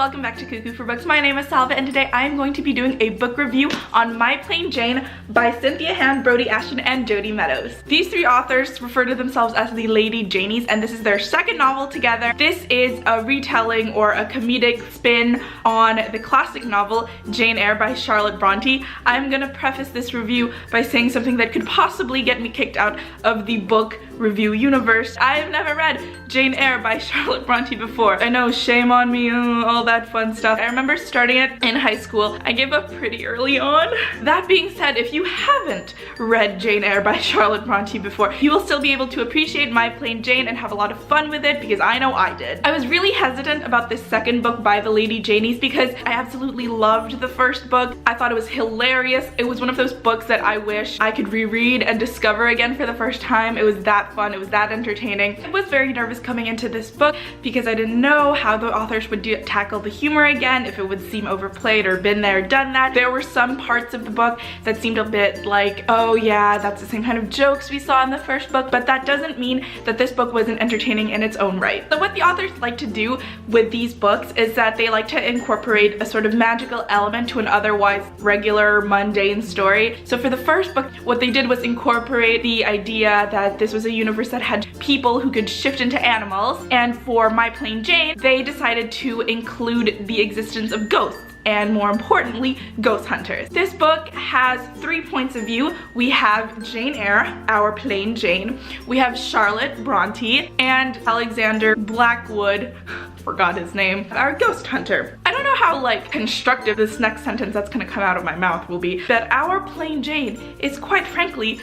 welcome back to Cuckoo for Books. My name is Salva and today I am going to be doing a book review on My Plain Jane by Cynthia Hand, Brody Ashton, and Jody Meadows. These three authors refer to themselves as the Lady Janies and this is their second novel together. This is a retelling or a comedic spin on the classic novel Jane Eyre by Charlotte Bronte. I'm gonna preface this review by saying something that could possibly get me kicked out of the book review universe. I have never read Jane Eyre by Charlotte Bronte before. I know, shame on me, all that fun stuff. I remember starting it in high school. I gave up pretty early on. That being said, if you haven't read Jane Eyre by Charlotte Bronte before, you will still be able to appreciate My Plain Jane and have a lot of fun with it because I know I did. I was really hesitant about this second book by the Lady Janies because I absolutely loved the first book. I thought it was hilarious. It was one of those books that I wish I could reread and discover again for the first time. It was that fun, it was that entertaining. I was very nervous coming into this book because I didn't know how the authors would tackle the humor again, if it would seem overplayed or been there, done that. There were some parts of the book that seemed a bit like, oh yeah, that's the same kind of jokes we saw in the first book, but that doesn't mean that this book wasn't entertaining in its own right. So what the authors like to do with these books is that they like to incorporate a sort of magical element to an otherwise regular, mundane story. So for the first book, what they did was incorporate the idea that this was a universe that had people who could shift into animals, and for My Plain Jane, they decided to include the existence of ghosts, and more importantly, ghost hunters. This book has 3 points of view. We have Jane Eyre, our plain Jane. We have Charlotte Bronte and Alexander Blackwood, forgot his name, our ghost hunter. I don't know how like constructive this next sentence that's gonna come out of my mouth will be, but our plain Jane is quite frankly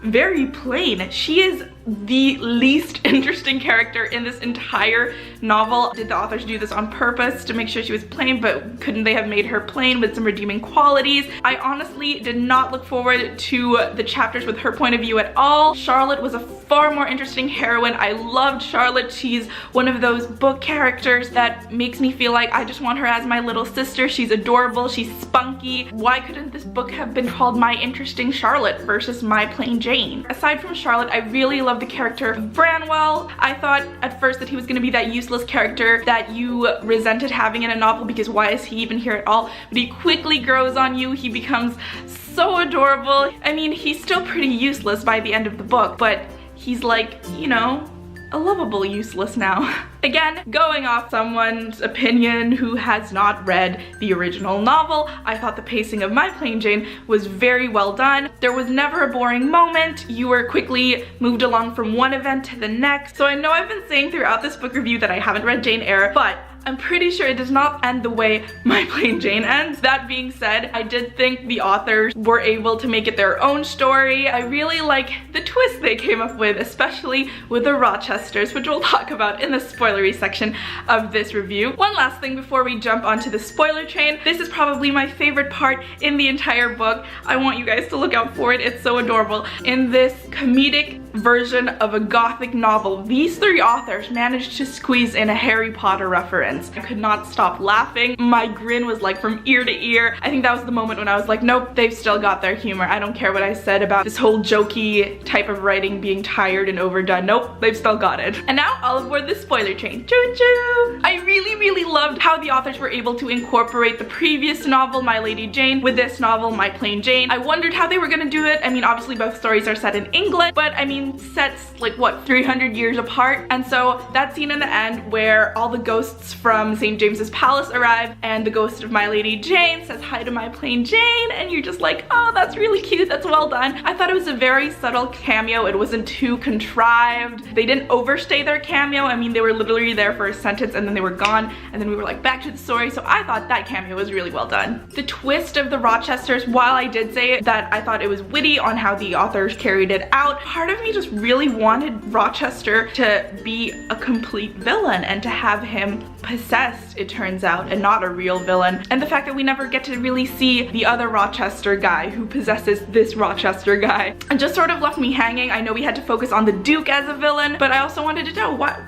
very plain. She is the least interesting character in this entire novel. Did the authors do this on purpose to make sure she was plain, but couldn't they have made her plain with some redeeming qualities? I honestly did not look forward to the chapters with her point of view at all. Charlotte was a far more interesting heroine. I loved Charlotte. She's one of those book characters that makes me feel like I just want her as my little sister. She's adorable, she's spunky. Why couldn't this book have been called My Interesting Charlotte versus My Plain Jane? Aside from Charlotte, I really love the character of Branwell. I thought at first that he was going to be that useless character that you resented having in a novel because why is he even here at all? But he quickly grows on you. He becomes so adorable. I mean, he's still pretty useless by the end of the book, but he's like, you know, a lovable useless now. Again, going off someone's opinion who has not read the original novel, I thought the pacing of My Plain Jane was very well done. There was never a boring moment. You were quickly moved along from one event to the next. So I know I've been saying throughout this book review that I haven't read Jane Eyre, but I'm pretty sure it does not end the way My Plain Jane ends. That being said, I did think the authors were able to make it their own story. I really like the twist they came up with, especially with the Rochesters, which we'll talk about in the spoilery section of this review. One last thing before we jump onto the spoiler train. This is probably my favorite part in the entire book. I want you guys to look out for it. It's so adorable. In this comedic version of a gothic novel, these three authors managed to squeeze in a Harry Potter reference. I could not stop laughing. My grin was like from ear to ear. I think that was the moment when I was like, nope, they've still got their humor. I don't care what I said about this whole jokey type of writing being tired and overdone. Nope, they've still got it. And now all aboard the spoiler train. Choo choo! I really loved how the authors were able to incorporate the previous novel, My Lady Jane, with this novel, My Plain Jane. I wondered how they were gonna do it. I mean, obviously both stories are set in England, but I mean, sets like what, 300 years apart? And so that scene in the end where all the ghosts from St. James's Palace arrive and the ghost of My Lady Jane says hi to My Plain Jane, and you're just like, oh, that's really cute, that's well done. I thought it was a very subtle cameo. It wasn't too contrived. They didn't overstay their cameo. I mean, they were literally there for a sentence and then they were gone, and then we were like back to the story. So I thought that cameo was really well done. The twist of the Rochesters, while I did say that I thought it was witty on how the authors carried it out, part of me just really wanted Rochester to be a complete villain and to have him possessed, it turns out, and not a real villain. And the fact that we never get to really see the other Rochester guy who possesses this Rochester guy, and just sort of left me hanging. I know we had to focus on the Duke as a villain, but I also wanted to know why?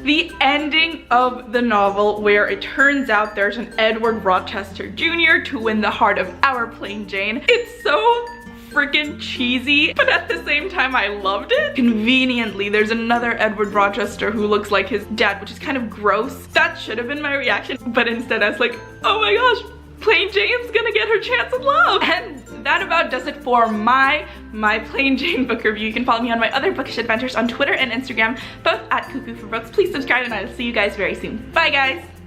The ending of the novel where it turns out there's an Edward Rochester Jr. to win the heart of our plain Jane. It's so freaking cheesy, but at the same time I loved it. Conveniently, there's another Edward Rochester who looks like his dad, which is kind of gross. That should have been my reaction, but instead I was like, oh my gosh, Plain Jane's gonna get her chance of love. And that about does it for my Plain Jane book review. You can follow me on my other bookish adventures on Twitter and Instagram, both at Cuckoo for Books. Please subscribe and I'll see you guys very soon. Bye guys!